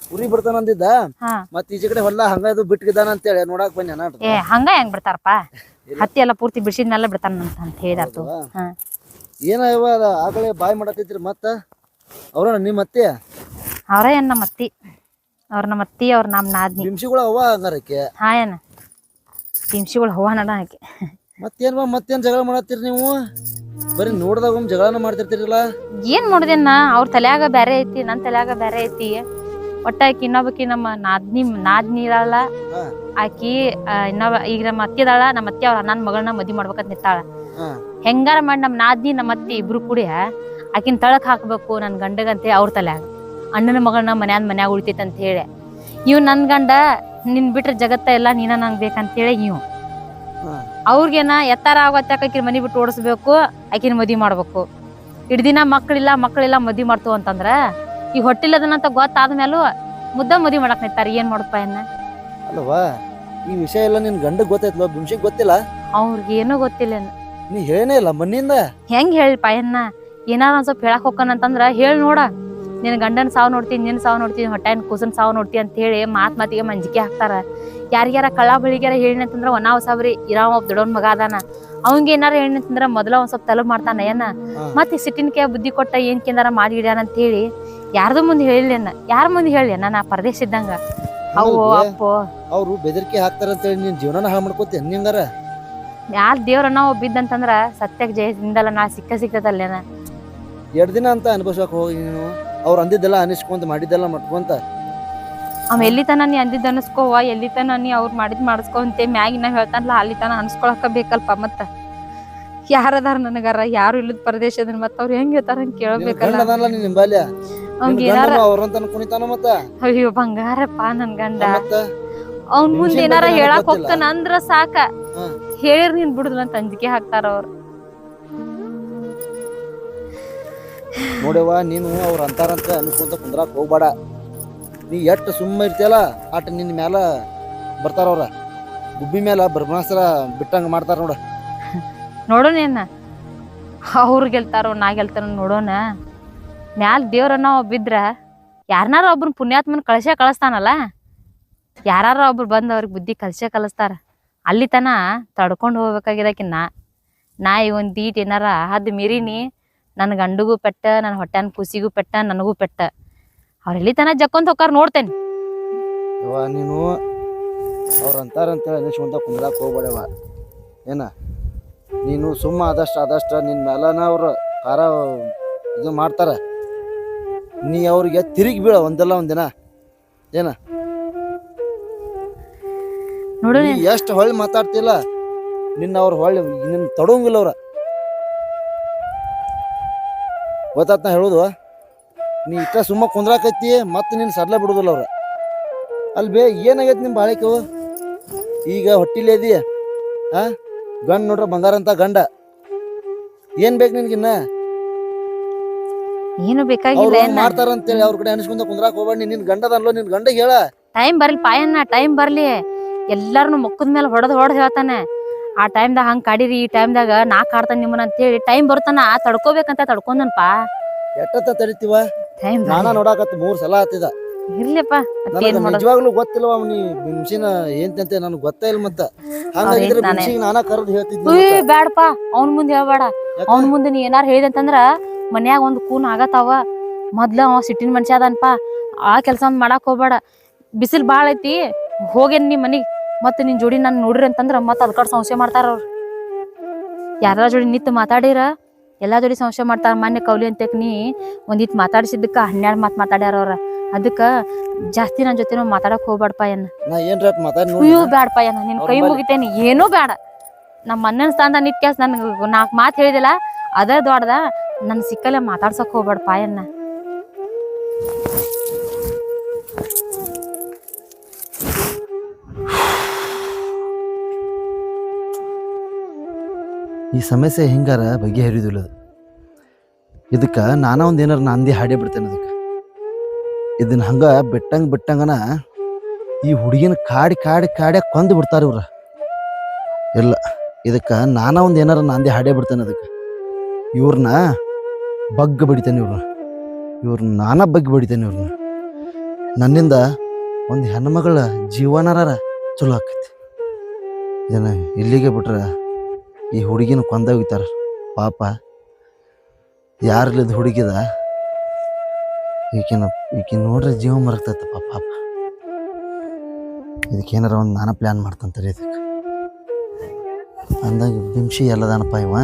ಕುರಿ ಬಿಡ್ತಾನಂದಿದ್ದ
ಹಾ
ಮತ್ ಈಚೆ ಕಡೆ ಹೊಲ ಹಂಗ ಇದು ಬಿಟ್ಟಿದ್ದಾನ ಅಂತೇಳಿ ನೋಡಾಕ್ ಬಂದ
ಏ ಹಂಗ ಹೆಂಗ್ ಬಿಡ್ತಾರಪ್ಪ ಹತ್ತಿ ಎಲ್ಲ ಪೂರ್ತಿ ಬಿಡ್ಸಿದ್ನೆಲ್ಲ ಬಿಡ್ತಾನ ಅಂತ ಹೇಳಿದಾತು ಹಾ
ಏನ ಇವ ಆಗಲೇ ಬಾಯ್ ಮಾಡತ್ತಿದ್ರಿ ಮತ್ತ ಅವ್ರ ನಿಮ್ಮ ಅತ್ತೆ
ಅವ್ರ ಏನ್ ನಮ್ಮ ಅತ್ತಿ ಅವ್ರ ನಮ್ಮ ಅತ್ತಿ ಅವ್ರ ನಮ್ ನಾದ್ನಿ
ಬಿಮ್ಸಿಗಳ ಅವ್ವ ಹಂಗಾರಕ್ಕೆ
ಹಾ ಏನ ತಿಮ್ಸಿಗಳು ಹೂವ ನಡ ಆಕೆ
ಮತ್ತೇನ್ ಜಗಳ ಮಾಡತ್ತೀರಿ ನೀವು ಬರೀ ನೋಡ್ದಾಗ ಒಮ್ಮೆ ಜಗಳನ ಮಾಡ್ತಿರ್ತೀರಲ್ಲ
ಏನ್ ನೋಡ್ದೇನ ಅವ್ರ ತಲ್ಯಾಗ ಬ್ಯಾರೆ ಐತಿ ನನ್ ತಲ್ಯಾಗ ಬ್ಯಾರೆ ಐತಿ ಒಟ್ಟ ಆಕಿ ಇನ್ನೊಬ್ಬಕಿ ನಮ್ಮ ನಾದ್ನಿ ಇದಾಳ ಆಕಿ ಇನ್ನೊಬ್ಬ ಈಗ ನಮ್ಮ ಅತ್ತಿ ಇದಾಳ ನಮ್ಮ ಅತ್ತಿ ಅವ್ರ ಅಣ್ಣನ ಮಗಳನ್ನ ಮದ್ವಿ ಮಾಡ್ಬೇಕಂತ ನಿಂತಾಳ ಹೆಂಗಾರ ಮಾಡಿ ನಮ್ಮ ನಾದ್ನಿ ನಮ್ಮ ಅತ್ತಿ ಇಬ್ರು ಕೂಡಿ ಆಕಿನ ತಳಕ್ ಹಾಕ್ಬೇಕು ನನ್ ಗಂಡಗಂತ ಅವ್ರ ತಲ್ಯಾಗ ಅಣ್ಣನ ಮಗಳನ್ನ ಮನ್ಯಾಗ ಉಳಿತೈತಿ ಅಂತ ಹೇಳಿ ಇವ್ ನನ್ ಗಂಡ ನಿನ್ ಬಿಟ್ರೆ ಜಗತ್ತ ಎಲ್ಲ ನೀನ ನಂಗ್ ಬೇಕಂತ ಹೇಳಿ ಇವ್ ಅವ್ರಿಗೇನ ಎತ್ತಾರ ಆಗತ್ತಾಕ ಆಕಿನ ಮನಿ ಬಿಟ್ಟು ಓಡಿಸ್ಬೇಕು ಆಕಿನ ಮದ್ವಿ ಮಾಡ್ಬೇಕು ಇಡ್ದಿನ ಮಕ್ಳಿಲ್ಲ ಮದ್ವಿ ಮಾಡ್ತು ಅಂತಂದ್ರ ಈ ಹೊಟ್ಟಿಲ್ಲದನಂತ ಗೊತ್ತಾದ್ಮೇಲೂ ಮುದ್ದ ಮದ್ವಿ ಮಾಡಕ್ ನಿಂತಾರ ಏನ್ ಮಾಡಪ್ಪ ಏನ
ಅಲ್ವಾ ಈ ವಿಷಯ ಎಲ್ಲ ನಿನ್ ಗಂಡಗ್ ಗೊತ್ತೈತ್ಲ ಬಿಮ್ಸಿಗ್ ಗೊತ್ತಿಲ್ಲ
ಅವ್ರಿಗೆ ಏನೂ ಗೊತ್ತಿಲ್ಲ
ನೀ ಹೇಳೇ ಇಲ್ಲ ಮಣ್ಣಿಂದ
ಹೆಂಗ್ ಹೇಳಿಪ್ಪ ಏನ ಏನಾರ ಒಂದ್ ಸ್ವಲ್ಪ ಹೇಳಕ್ ಹೋಗ್ಕನಂತಂದ್ರ ಹೇಳ್ ನೋಡ ನಿನ್ ಗಂಡನ್ ಸಾವ್ ನೋಡ್ತೀನಿ ನಿನ್ ಸಾವ್ ನೋಡ್ತೀನಿ ಹೊಟ್ಟೆನ್ ಕೂಸನ್ ಸಾವ್ ನೋಡ್ತೀನಿ ಅಂತ ಹೇಳಿ ಮಾತಿಗೆ ಮಂಜಿಕೆ ಹಾಕ್ತಾರ ಯಾರಿಗಾರ ಕಳ್ಳ ಬಳಿಗಾರ ಹೇಳಿನ ಅಂತಂದ್ರ ಒಣ ಸಾಬ್ರಿ ಇರಾವ ಒಬ್ಬ ದೊಡ್ಡವನ್ ಮಗ ಅದಾನ ಅವಂಗ ಏನಾರ ಹೇಳಿನ ಅಂತಂದ್ರ ಮೊದಲ ಒಂದ್ ಸ್ವಲ್ಪ ತಲುಪ್ ಮಾಡ್ತಾನ ಏನ ಮತ್ತೆ ಸಿಟ್ಟಿನ ಬುದ್ಧಿ ಕೊಟ್ಟ ಏನ್ ಕೇಂದಾರ ಮಾಡಿ ಹಿಡ್ಯಾನ ಅಂತ ಹೇಳಿ ಯಾರ್ದು ಮುಂದೆ ಹೇಳಿಲ್ಲೇನ ಯಾರ ಮುಂದೆ ಹೇಳಿ ನಾ ಪರದೇಶ ಇದ್ದಂಗ ಅವು ಅಪ್ಪು
ಅವ್ರು ಬೆದರಿಕೆ ಹಾಕ್ತಾರ ಅಂತ ಹೇಳಿ ನೀನ್ ಜೀವನ ಹಾಳು ಮಾಡ್ಕೋತಿ ಹೆಂಗಾರ
ಯಾರ್ ದೇವ್ರನ್ನ ಬಿದ್ದಂತಂದ್ರ ಸತ್ಯಕ್ ಜಯದಿಂದಲ್ಲ ನಾ ಸಿಕ್ತದಲ್ಲೇನ
2 ದಿನ ಅಂತ ಅನುಭವಿಸಕ್ ಹೋಗಿ ನೀನು ಅವ್ರು ಅಂದಿದ್ದೆಲ್ಲ ಅನಿಸ್ಕೊಂತ ಮಾಡಿದ್ದೆಲ್ಲ ಮಾಡ್ಕೊಂತ
ಅವ್ ಎಲ್ಲಿ ತನ ನೀ ಅಂದಿದ್ದ ಅನಸ್ಕೋವ ಎಲ್ಲಿ ತನ ನೀ ಅವ್ರು ಮಾಡಿಸ್ಕೊಂತೆ ಮ್ಯಾಗಿನ ಹೇಳ್ತಾನಲ್ಲ ಅಲ್ಲಿ ತನ ಅನ್ಸ್ಕೊಳಕ ಬೇಕಲ್ಪ ಮತ್ತ ಯಾರದಾರ ನನಗಾರ ಯಾರು ಇಲ್ಲದ ಪರದೇಶದ ಮತ್ತ ಅವ್ರು ಹೆಂಗ್ ಹೇಳ್ತಾರ ಹಂಗ ಕೇಳ್ಬೇಕಲ್ಲ ಅವ್ನ್ ಏನಾರ ಅಯ್ಯೋ ಬಂಗಾರಪ್ಪ ನನ್ ಗಂಡ ಅವ್ನ್ ಮುಂದೆ ಏನಾರ ಹೇಳಕ್ ಹೋಗ್ತಾನ ಅಂದ್ರ ಸಾಕ ಹೇಳಿರ್ ನೀನ್ ಬಿಡುದಿಲ್ಲ ಅಂತ ಅಂಜಿಕೆ ಹಾಕ್ತಾರ ಅವ್ರು
ನೋಡವ್ವ ನೀನು ಅವ್ರ ಅಂತಾರಂತ ಅನ್ಕೊಂತ ಕುಂದ್ರಾಕ್ ಹೋಗ್ಬೇಡ ನೀ ಎಷ್ಟು ಸುಮ್ಮ ಇರ್ತಿಯಲ್ಲ ಆಟ ನಿನ್ನ ಮ್ಯಾಲ ಬರ್ತಾರ ಅವ್ರ ಗುಬ್ಬಿ ಮ್ಯಾಲ ಬ್ರಹ್ಮಾಸ್ತ್ರ ಬಿಟ್ಟಂಗ ಮಾಡ್ತಾರ
ನೋಡೋಣ ಏನ ಅವ್ರು ಗೆಲ್ತಾರೋ ನಾ ಗೆಲ್ತಾರ ನೋಡೋಣ ಮ್ಯಾಲ ದೇವ್ರನ್ನ ಬಿದ್ರ ಯಾರನಾರ ಒಬ್ರು ಪುಣ್ಯಾತ್ಮನ್ ಕಳಿಸ್ತಾನಲ್ಲ ಯಾರ ಒಬ್ರು ಬಂದ್ ಅವ್ರಿಗೆ ಬುದ್ಧಿ ಕಲಿಸ್ತಾರ ಅಲ್ಲಿ ತನ ತಡ್ಕೊಂಡು ಹೋಗ್ಬೇಕಾಗಿದಕಿನ್ನ ನಾ ಈ ಒಂದ್ ದೀಟ್ ಏನಾರ ಹದ್ ಮೀರಿನಿ ನನ್ನ ಗಂಡಗೂ ಪೆಟ್ಟ ನನ್ನ ಹೊಟ್ಟೆನ ಕೂಸಿಗೂ ಪೆಟ್ಟ ನನಗೂ ಪೆಟ್ಟ ಅವ್ರ ಎಲ್ಲಿ ತನ ಜಕ್ಕೊಂತ ಹೋಗಾರ ನೋಡ್ತೇನೆ
ನೀನು ಅವ್ರ ಅಂತಾರಂತ ಅನಿಸ್ಕೊಂತ ಕುಂದ್ರಾಕ್ ಹೋಗ್ಬೇಡವ ಏನ ನೀನು ಸುಮ್ಮ ಆದಷ್ಟ ನಿನ್ ಮ್ಯಾಲನ ಅವ್ರ ಕಾರ ಇದು ಮಾಡ್ತಾರ ನೀ ಅವ್ರಿಗೆ ತಿರುಗಿ ಬೀಳ ಒಂದಲ್ಲ ಒಂದಿನ ಏನ
ನೋಡು
ಎಷ್ಟು ಹೊಳ್ಳಿ ಮಾತಾಡ್ತಿಲ್ಲ ನಿನ್ನ ಅವ್ರ ಹೊಳ್ಳಿ ನಿನ್ನ ತಡೋಂಗಿಲ್ಲ ಅವ್ರ ಗೊತ್ತಾತ್ ನಾ ಹೇಳುದು ನೀ ಇಷ್ಟ ಸುಮ್ಮ ಕುಂದ್ರಾಕೈತಿ ಮತ್ತೆ ನೀನು ಸಡ್ಲ ಬಿಡುದಿಲ್ಲ ಅವ್ರ ಅಲ್ಲಿ ಬೇ ಏನಾಗೈತಿ ನಿಮ್ಮ ಬಾಳಿಕೆವು ಈಗ ಹೊಟ್ಟಿಲೇ ಇದೀಯ ಗಂಡ ನೋಡ್ರ ಬಂಗಾರ ಅಂತ ಗಂಡ ಏನ್ ಬೇಕು ನಿನ್ಗಿನ್ನ
ಏನು
ಅವ್ರು
ಬೇಕಾಗಿಲ್ಲ
ಹಂಗ್ ಮಾಡ್ತಾರ ಅಂತೇಳಿ ಅವ್ರ ಕಡೆ ಅನಿಸ್ಕೊಂಡ ಕುಂದ್ರಾಕ್ ಹೋಗ್ಬೇಡಿ. ನಿನ್ ಗಂಡದ ಅನ್ಲೋ, ನಿನ್ ಗಂಡ ಹೇಳ.
ಟೈಮ್ ಬರ್ಲಿ ಪಾಯನ್ನ, ಟೈಮ್ ಬರ್ಲಿ. ಎಲ್ಲಾರನು ಮುಖದ ಮೇಲೆ ಹೊಡೆದ್ ಹೇಳ್ತಾನೆ. ಆ ಟೈಮ್ದಾಗ ಹಂಗ್ ಕಾಡಿರಿ, ಈ ಟೈಮ್ದಾಗ ನಾ ಕಾಡ್ತಾನೆ ನಿಮ್ಮನ್ನ ಅಂತೇಳಿ ಟೈಮ್ ಬರ್ತಾನ ತಡ್ಕೋಬೇಕಂತ ತಡ್ಕೊಂಡನ್ಪ.
ಎಟ್ಟತ್ತ ತಡಿತೀವ?
ಟೈಮ್
ನಾನ ನೋಡಾಕತ್ 3 ಸಲ ಆತಿದ.
ಇರ್ಲಿಪ್ಪ
ನನಗ
ಏನ್ ಮಾಡೋದು.
ನಿಜವಾಗ್ಲೂ ಗೊತ್ತಿಲ್ವ ನೀ ಬಿಮ್ಸಿನ ಏನ್ತಂತೆ ನನಗ್ ಗೊತ್ತೇ ಇಲ್ಲ. ಮತ್ತ ಹಂಗಾಗಿದ್ರೆ
ನಾನೇ-
ಬಿಮ್ಸಿಗೆ ನಾನ ಕರೆದು ಹೇಳ್ತಿದ್ನಿ.
ಉಯ್ ಬ್ಯಾಡಪ್ಪ, ಅವ್ನ ಮುಂದೆ ಹೇಳ್ಬೇಡ. ಅವ್ನ ಮುಂದೆ ನೀ ಏನಾರ ಹೇಳಿದೆ ಅಂತಂದ್ರ ಮನ್ಯಾಗ ಒಂದ್ ಕೂನ್ ಆಗತ್ತಾವ. ಮೊದ್ಲ ಅವ ಸಿಟ್ಟಿನ ಮನುಷ್ಯ ಅದನ್ಪ. ಆ ಕೆಲ್ಸ ಮಾಡಾಕ್ ಹೋಗ್ಬೇಡ. ಬಿಸಿಲ್ ಬಾಳ ಐತಿ, ಹೋಗೇನ್ ನೀ ಮನಿಗ್. ಮತ್ ನಿನ್ ಜೋಡಿ ನಾನ್ ನೋಡ್ರಿ ಅಂತಂದ್ರ ಮತ್ ಅದ್ಕಡ್ ಸಂಶಯ ಮಾಡ್ತಾರ ಅವ್ರು. ಯಾರ ಜೋಡಿ ನಿತ್ ಮಾತಾಡಿರ ಎಲ್ಲಾ ಜೋಡಿ ಸಂಶಯ ಮಾಡ್ತಾರ. ಮೊನ್ನೆ ಕೌಲಿ ಅಂತಕ್ ನೀ ಒಂದಿಟ್ ಮಾತಾಡ್ಸಿದ್ದಕ್ಕ 12 ಮಾತ್ ಮಾತಾಡ್ಯಾರ ಅವ್ರ. ಅದಕ್ಕ ಜಾಸ್ತಿ ನನ್ ಜೊತೆ ಮಾತಾಡಕ್ ಹೋಗ್ಬೇಡಪ್ಪ ಏನ್.
ನಾ ಏನ್ ರಟ್ ಮಾತಾಡಿ
ಅಯ್ಯೋ ಬ್ಯಾಡಪ್ಪ ಏನ, ನಿನ್ ಕೈ ಮುಗಿತೇನಿ. ಏನೂ ಬೇಡ. ನಮ್ಮ ಅಣ್ಣನ ಸ್ಥಾನದ ನಿತ್ ಕ್ಯಾಸ್ ನನ್ 4 ಮಾತ್ ಹೇಳಿದಿಲ್ಲ, ಅದ ದೊಡ್ಡದ. ನನ್ ಸಿಕ್ಕಲ್ಲೇ ಮಾತಾಡ್ಸಕ್ ಹೋಗ್ಬೇಡಪ್ಪ ಏನ.
ಈ ಸಮಸ್ಯೆ ಹಿಂಗಾರ ಬಗೆಹರಿದಿಲ್ಲ. ಇದಕ್ಕ ನಾನ ಒಂದ್ ಏನಾರ ನಂದಿ ಹಾಡೇ ಬಿಡ್ತೇನೆ. ಅದಕ್ಕೆ ಇದನ್ನ ಹಂಗ ಬಿಟ್ಟಂಗನ ಈ ಹುಡುಗಿನ ಕಾಡಿ ಕೊಂದು ಬಿಡ್ತಾರ ಇವ್ರ. ಇಲ್ಲ, ಇದಕ್ಕ ನಾನ ಒಂದ್ ಏನಾರ ನಂದಿ ಹಾಡೇ ಬಿಡ್ತೇನೆ. ಅದಕ್ಕೆ ಇವ್ರನ್ನ ಬಗ್ಗ ಬಡಿತೇನೆ. ಇವ್ರನ್ನ ನಾನ ಬಗ್ಗಿ ಬಡಿತೇನೆ. ಇವ್ರನ್ನ ನನ್ನಿಂದ ಒಂದು ಹೆಣ್ಮಗಳ ಜೀವನಾರ ಚಲೋ ಆಕೈತಿ. ಇದನ್ನ ಇಲ್ಲಿಗೆ ಬಿಟ್ರ ಈ ಹುಡುಗಿನ ಕೊಂದೋಗಿತಾರ. ಪಾಪ ಯಾರಿಲ್ಲದ ಹುಡುಗಿದ ಈಕಿನ ನೋಡ್ರೆ ಜೀವ ಮರಗ್ತೈತಪ್ಪ ಪಾಪ. ಇದಕ್ಕೇನಾರ ಒಂದು ನಾನು ಪ್ಲ್ಯಾನ್ ಮಾಡ್ತಂತಾರೆ. ಇದಕ್ಕೆ ಅಂದಾಗ ಬಿಂಶಿ ಎಲ್ಲದಾನಪ್ಪ ಇವ.